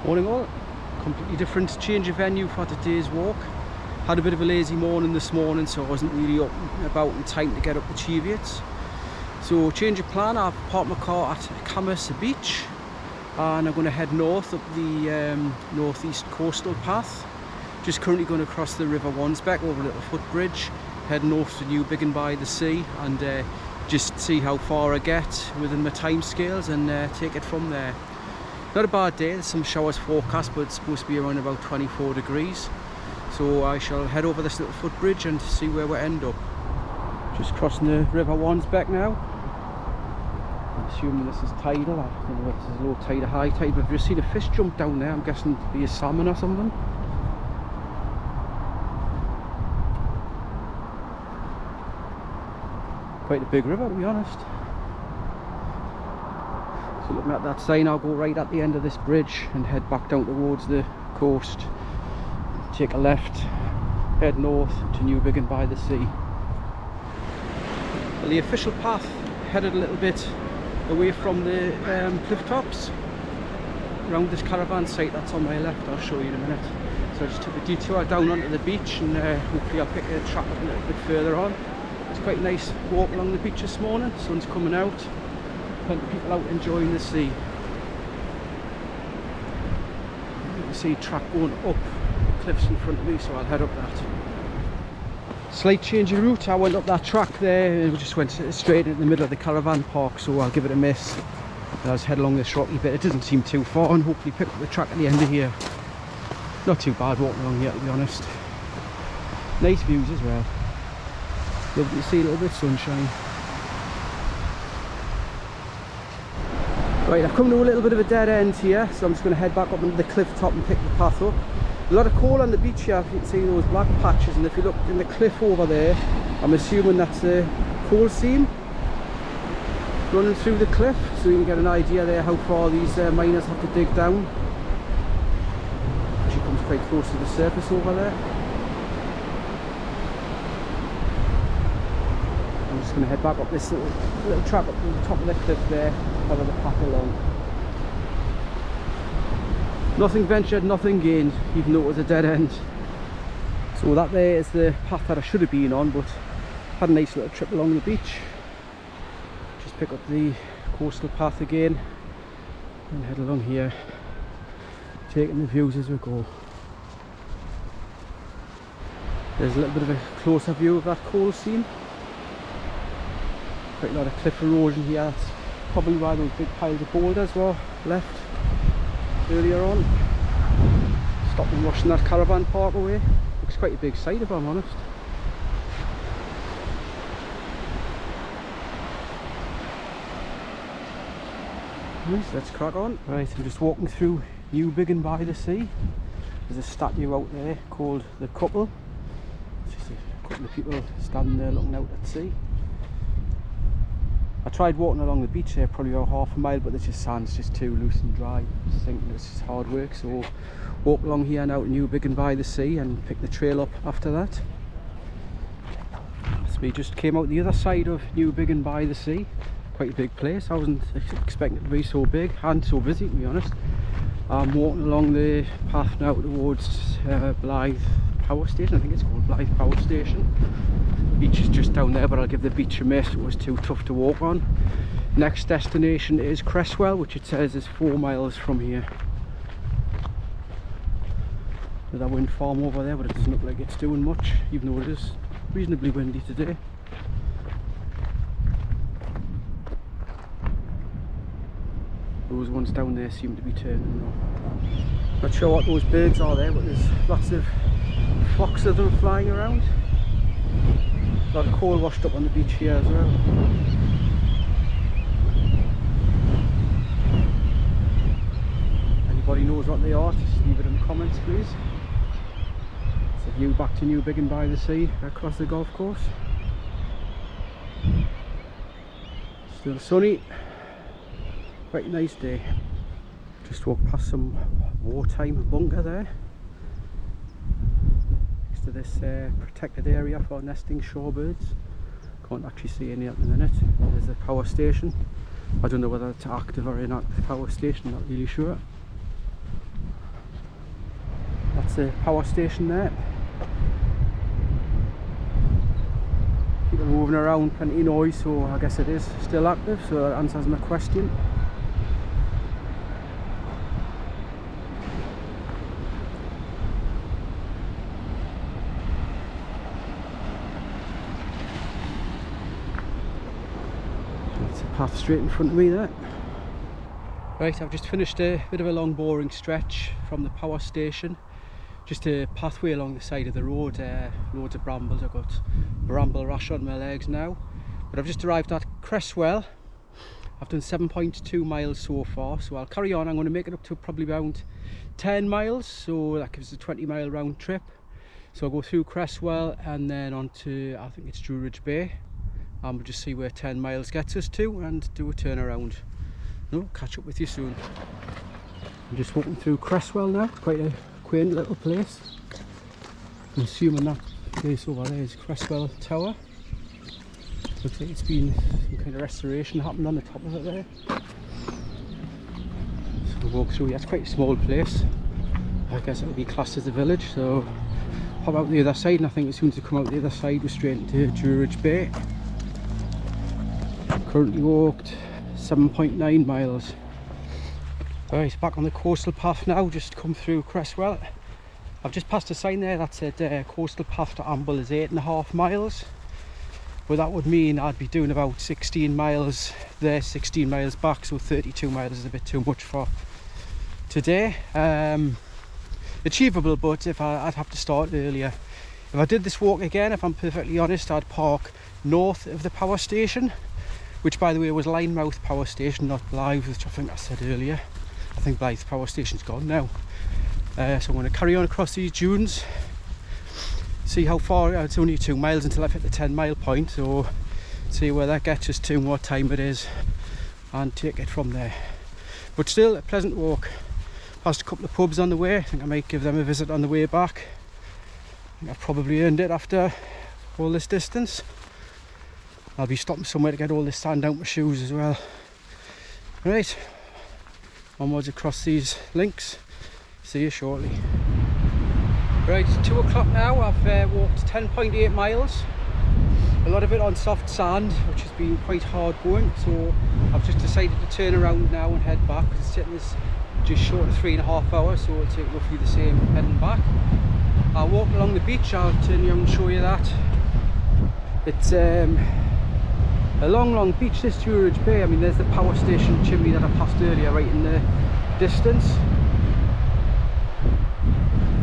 Morning all, completely different change of venue for today's walk. Had a bit of a lazy morning this morning, so I wasn't really up and about in time to get up the Cheviots. So change of plan, I've parked my car at Cambois beach and I'm going to head north up the northeast coastal path. Just currently going to cross the River Wansbeck over a little footbridge, head north to New Biggin by the sea and just see how far I get within my time scales and take it from there. Not a bad day, there's some showers forecast, but it's supposed to be around about 24 degrees. So I shall head over this little footbridge and see where we end up. Just crossing the River Wansbeck now. I'm assuming this is tidal. I don't know if this is low tide or high tide, but I've just seen a fish jump down there. I'm guessing it to be a salmon or something. Quite a big river, to be honest. So looking at that sign, I'll go right at the end of this bridge and head back down towards the coast. Take a left, head north to New Biggin by the sea. Well, the official path headed a little bit away from the cliff tops around this caravan site that's on my left. I'll show you in a minute. So I just took a detour down onto the beach and hopefully I'll pick a track up a little bit further on. It's quite a nice walk along the beach this morning. Sun's coming out, plenty of people out enjoying the sea. You can see a track going up cliffs in front of me, so I'll head up that. Slight change of route, I went up that track there and we just went straight into the middle of the caravan park, so I'll give it a miss. And I'll just head along this rocky bit. It doesn't seem too far and hopefully pick up the track at the end of here. Not too bad walking along here, to be honest. Nice views as well. Lovely to see a little bit of sunshine. Right, I've come to a little bit of a dead end here, so I'm just going to head back up into the cliff top and pick the path up. A lot of coal on the beach here, if you can see those black patches, and if you look in the cliff over there, I'm assuming that's a coal seam running through the cliff, so you can get an idea there how far these miners have to dig down. Actually comes quite close to the surface over there. I'm just going to head back up this little track up to the top of the cliff there, follow the path along. Nothing ventured, nothing gained, even though it was a dead end. So that there is the path that I should have been on, but had a nice little trip along the beach. Just pick up the coastal path again and head along here, taking the views as we go. There's a little bit of a closer view of that coal seam. Quite a lot of cliff erosion here. That's probably why those big piles of boulders were left earlier on. Stopped and washing that caravan park away. Looks quite a big site if I'm honest. Nice, let's crack on. Right, I'm just walking through New Biggin by the sea. There's a statue out there called the Couple. It's just a couple of people standing there looking out at sea. I tried walking along the beach there, probably about half a mile, but the sand's just too loose and dry. I was thinking it's just hard work, so walk along here now to New Biggin by the sea and pick the trail up after that. So we just came out the other side of New Biggin by the sea. Quite a big place. I wasn't expecting it to be so big and so busy, to be honest. I'm walking along the path now towards Blythe Power Station. I think it's called Blythe Power Station. Beach is just down there, but I'll give the beach a miss. It was too tough to walk on. Next destination is Cresswell, which it says is 4 miles from here. There's a wind farm over there, but it doesn't look like it's doing much, even though it is reasonably windy today. Those ones down there seem to be turning though. Not sure what those birds are there, but there's lots of flocks of them flying around. A lot of coal washed up on the beach here as well. Anybody knows what they are, just leave it in the comments please. It's a view back to New Biggin by the sea across the golf course. Still sunny, quite a nice day. Just walked past some wartime bunker there. To this protected area for nesting shorebirds. Can't actually see any at the minute. There's a power station. I don't know whether it's active or inactive power station, not really sure. the power station there. People moving around, plenty of noise, so I guess it is still active, so that answers my question. That's the path straight in front of me there. Right, I've just finished a bit of a long boring stretch from the power station. Just a pathway along the side of the road, loads of brambles. I've got bramble rash on my legs now. But I've just arrived at Cresswell. I've done 7.2 miles so far, so I'll carry on. I'm going to make it up to probably around 10 miles, so that gives a 20-mile round trip. So I'll go through Cresswell and then on to, I think it's Druridge Bay. And we'll just see where 10 miles gets us to and do a turnaround. No, catch up with you soon. I'm just walking through Cresswell now. Quite a quaint little place. I'm assuming that place over there is Cresswell Tower. Looks like it's been some kind of restoration happened on the top of it there. So we'll walk through. Yeah, it's quite a small place. I guess it'll be classed as a village. So pop out the other side, and I think as soon as we come out the other side, we're straight into Druridge Bay. Currently walked 7.9 miles. Right, back on the coastal path now, just come through Cresswell. I've just passed a sign there that said coastal path to Amble is 8.5 miles. But that would mean I'd be doing about 16 miles there, 16 miles back, so 32 miles is a bit too much for today. Achievable, but I'd have to start earlier. If I did this walk again, if I'm perfectly honest, I'd park north of the power station, which by the way was Linemouth Power Station, not Blythe, which I think I said earlier. I think Blythe Power Station's gone now. So I'm going to carry on across these dunes, see how far. It's only 2 miles until I've hit the 10-mile point, so see where that gets us to, what time it is, and take it from there. But still a pleasant walk. Passed a couple of pubs on the way. I think I might give them a visit on the way back. I think I've probably earned it after all this distance. I'll be stopping somewhere to get all this sand out my shoes as well. Right, onwards across these links. See you shortly. Right, it's 2 o'clock now. I've walked 10.8 miles. A lot of it on soft sand, which has been quite hard going. So I've just decided to turn around now and head back. It's sitting this just short of 3.5 hours, so it'll take roughly the same heading back. I'll walk along the beach. I'll turn around and show you that. It's a long beach, this Druridge Bay. I mean, there's the power station chimney that I passed earlier right in the distance.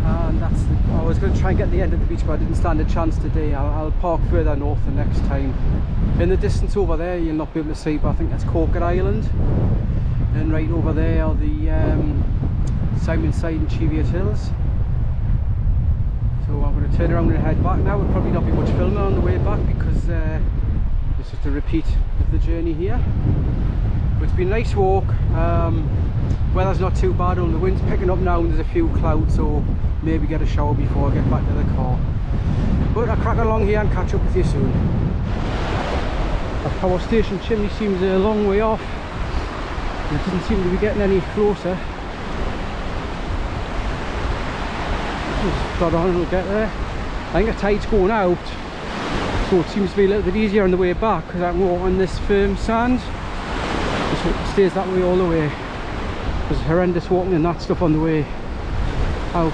And that's I was going to try and get the end of the beach, but I didn't stand a chance today. I'll park further north the next time. In the distance over there, you'll not be able to see, but I think that's Corker Island. And right over there are the Simonside and Cheviot Hills. So I'm going to turn around and head back now. There'll probably not be much filming on the way back because it's just a repeat of the journey here. But it's been a nice walk. Weather's not too bad, although the wind's picking up now and there's a few clouds, so maybe get a shower before I get back to the car. But I'll crack along here and catch up with you soon. The power station chimney seems a long way off. It doesn't seem to be getting any closer. Just plod on and we'll get there. I think the tide's going out, so it seems to be a little bit easier on the way back because I can walk on this firm sand. Just hope it stays that way all the way. There's horrendous walking and that stuff on the way out.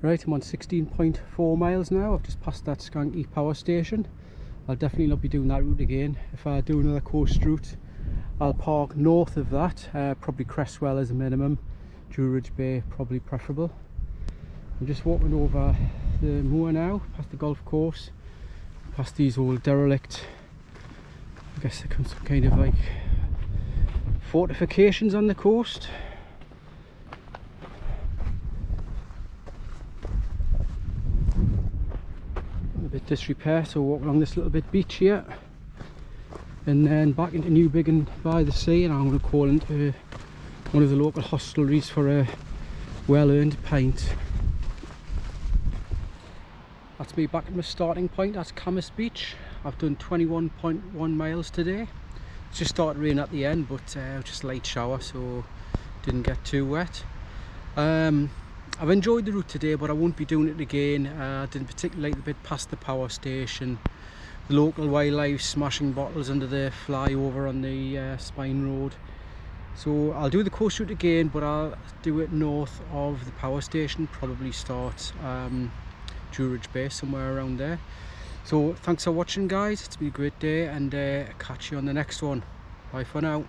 Right, I'm on 16.4 miles now. I've just passed that skanky power station. I'll definitely not be doing that route again. If I do another coast route, I'll park north of that, probably Cresswell as a minimum, Druridge Bay probably preferable. I'm just walking over the moor now, past the golf course, past these old derelict, I guess there comes some kind of like fortifications on the coast. A bit disrepair, so walk along this little bit beach here and then back into Newbiggin by the sea, and I'm going to call into one of the local hostelries for a well-earned pint. That's me back at my starting point. That's Cambois Beach. I've done 21.1 miles today. It's just started raining at the end, but just a light shower, so didn't get too wet. I've enjoyed the route today, but I won't be doing it again. I didn't particularly like the bit past the power station, the local wildlife smashing bottles under the flyover on the Spine Road. So I'll do the coast route again, but I'll do it north of the power station, probably start Druridge base, somewhere around there. So thanks for watching, guys. It's been a great day, and catch you on the next one. Bye for now.